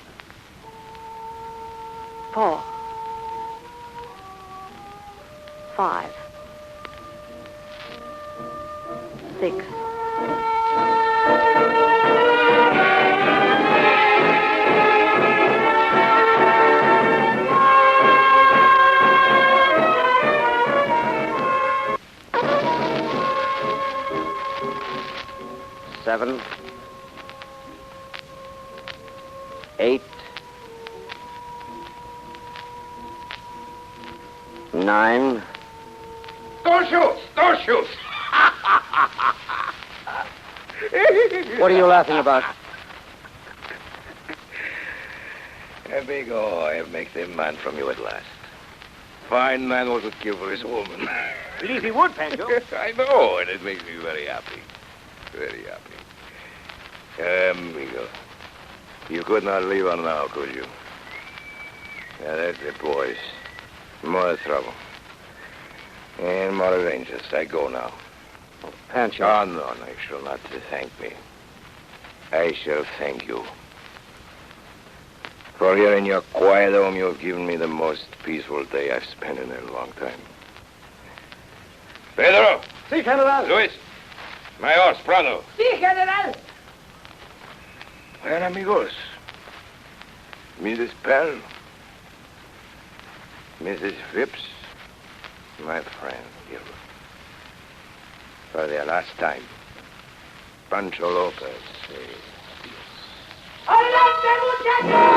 4, 5, 6. Seven, 8, 9. Don't shoot! Don't shoot! What are you laughing about? There we go. I have make the man from you at last. Fine man what would kill for his woman. Believe he would, Pancho. I know, and it makes me very happy. Very happy. Amigo. You could not leave her now, could you? Yeah, that's it, boys. More trouble. And more arrangements. I go now. Oh, Pancho. Oh, no, you shall not thank me. I shall thank you. For here in your quiet home, you have given me the most peaceful day I've spent in a long time. Pedro! Si, General. Luis! My horse, Prado. Sí, General. Well, amigos. Mrs. Pell. Mrs. Phipps. My friend, here. For the last time. Pancho Lopez. ¡Adelante, muchachos!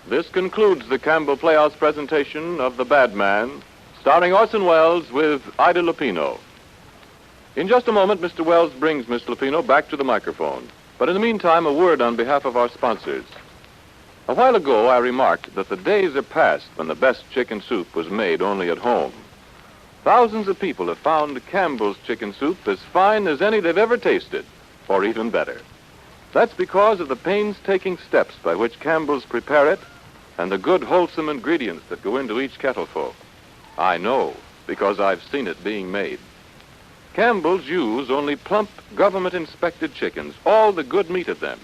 This concludes the Campbell Playhouse presentation of The Bad Man, starring Orson Welles with Ida Lupino. In just a moment, Mr. Welles brings Miss Lupino back to the microphone. But in the meantime, a word on behalf of our sponsors. A while ago, I remarked that the days are past when the best chicken soup was made only at home. Thousands of people have found Campbell's chicken soup as fine as any they've ever tasted, or even better. That's because of the painstaking steps by which Campbell's prepare it and the good, wholesome ingredients that go into each kettleful. I know, because I've seen it being made. Campbell's use only plump, government-inspected chickens, all the good meat of them.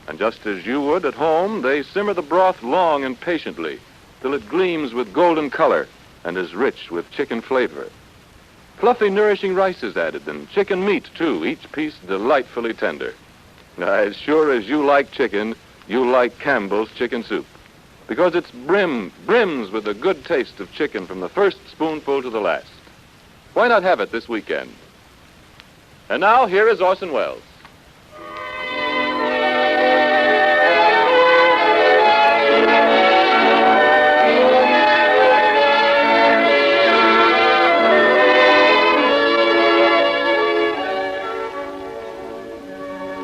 And just as you would at home, they simmer the broth long and patiently till it gleams with golden color and is rich with chicken flavor. Fluffy, nourishing rice is added, and chicken meat, too, each piece delightfully tender. Now, as sure as you like chicken, you like Campbell's chicken soup, because it's brims with the good taste of chicken from the first spoonful to the last. Why not have it this weekend? And now, here is Orson Welles.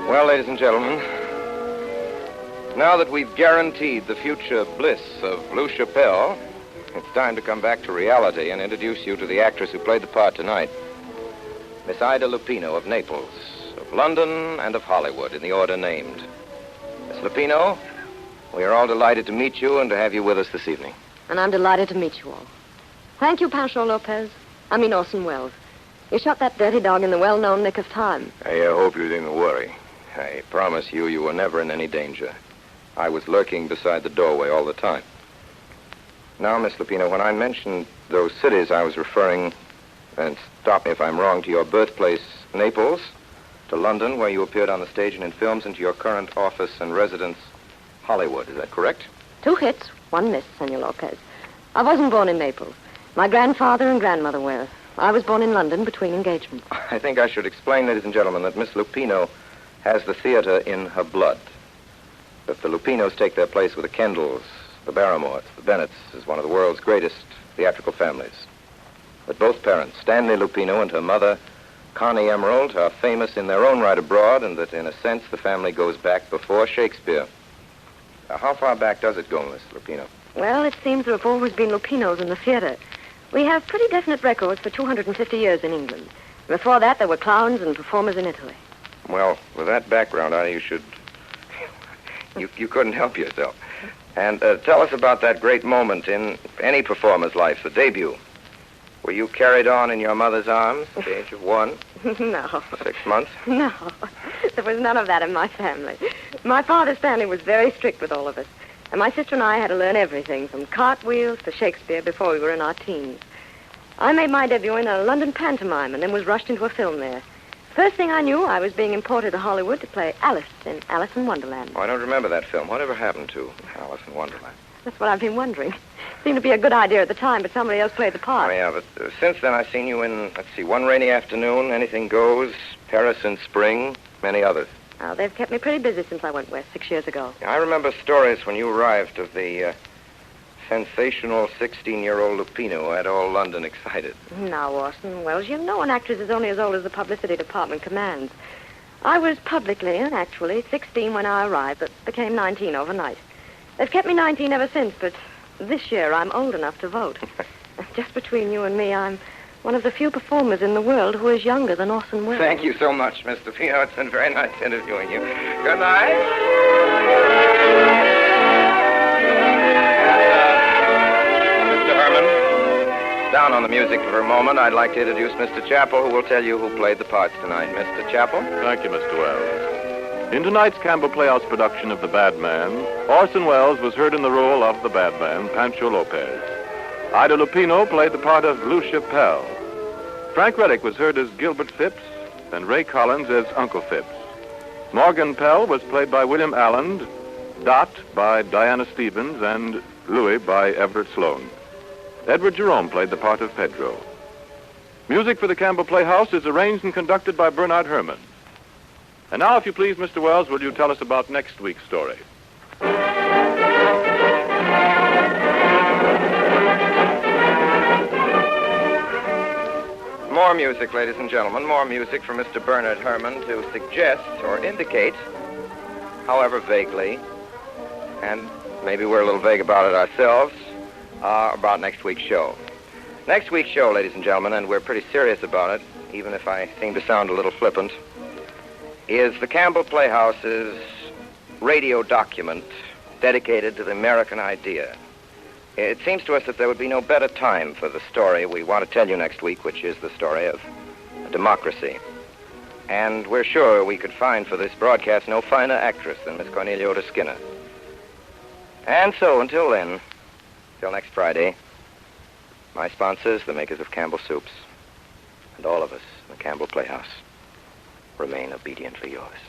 Well, ladies and gentlemen, now that we've guaranteed the future bliss of Lou Chappelle, it's time to come back to reality and introduce you to the actress who played the part tonight, Miss Ida Lupino of Naples, of London, and of Hollywood, in the order named. Miss Lupino, we are all delighted to meet you and to have you with us this evening. And I'm delighted to meet you all. Thank you, Pancho Lopez. I mean Orson Welles. You shot that dirty dog in the well-known nick of time. I hope you didn't worry. I promise you, you were never in any danger. I was lurking beside the doorway all the time. Now, Miss Lupino, when I mentioned those cities, I was referring, and stop me if I'm wrong, to your birthplace, Naples, to London, where you appeared on the stage and in films, and to your current office and residence, Hollywood. Is that correct? 2 hits, 1 miss, Senor Lopez. I wasn't born in Naples. My grandfather and grandmother were. I was born in London between engagements. I think I should explain, ladies and gentlemen, that Miss Lupino has the theater in her blood. That the Lupinos take their place with the Kendalls, the Barrymores, the Bennetts, as one of the world's greatest theatrical families. That both parents, Stanley Lupino and her mother, Connie Emerald, are famous in their own right abroad, and that, in a sense, the family goes back before Shakespeare. Now, how far back does it go, Miss Lupino? Well, it seems there have always been Lupinos in the theater. We have pretty definite records for 250 years in England. Before that, there were clowns and performers in Italy. Well, with that background, Ida, you should... You couldn't help yourself. And tell us about that great moment in any performer's life, the debut. Were you carried on in your mother's arms at the age of 1? No. 6 months? No. There was none of that in my family. My father, Stanley, was very strict with all of us. And my sister and I had to learn everything, from cartwheels to Shakespeare, before we were in our teens. I made my debut in a London pantomime and then was rushed into a film there. First thing I knew, I was being imported to Hollywood to play Alice in Alice in Wonderland. Oh, I don't remember that film. Whatever happened to Alice in Wonderland? That's what I've been wondering. Seemed to be a good idea at the time, but somebody else played the part. Oh, yeah, but since then I've seen you in, let's see, One Rainy Afternoon, Anything Goes, Paris in Spring, many others. Oh, they've kept me pretty busy since I went west 6 years ago. I remember stories when you arrived of the sensational 16-year-old Lupino who had all London excited. Now, Orson Welles, you know an actress is only as old as the publicity department commands. I was publicly and actually 16 when I arrived, but became 19 overnight. They've kept me 19 ever since, but this year I'm old enough to vote. Just between you and me, I'm one of the few performers in the world who is younger than Orson Welles. Thank you so much, Mr. Pino. It's been very nice interviewing you. Good night. Down on the music for a moment, I'd like to introduce Mr. Chappell, who will tell you who played the parts tonight. Mr. Chappell? Thank you, Mr. Wells. In tonight's Campbell Playhouse production of The Bad Man, Orson Welles was heard in the role of the bad man, Pancho Lopez. Ida Lupino played the part of Lucia Pell. Frank Reddick was heard as Gilbert Phipps, and Ray Collins as Uncle Phipps. Morgan Pell was played by William Allen, Dot by Diana Stevens, and Louis by Everett Sloane. Edward Jerome played the part of Pedro. Music for the Campbell Playhouse is arranged and conducted by Bernard Herrmann. And now, if you please, Mr. Wells, will you tell us about next week's story? More music, ladies and gentlemen. More music from Mr. Bernard Herrmann to suggest or indicate, however vaguely, and maybe we're a little vague about it ourselves, about next week's show. Next week's show, ladies and gentlemen, and we're pretty serious about it, even if I seem to sound a little flippant, is the Campbell Playhouse's radio document dedicated to the American idea. It seems to us that there would be no better time for the story we want to tell you next week, which is the story of democracy. And we're sure we could find for this broadcast no finer actress than Miss Cornelia Otis Skinner. And so, until then, till next Friday, my sponsors, the makers of Campbell Soups, and all of us in the Campbell Playhouse, remain obediently yours.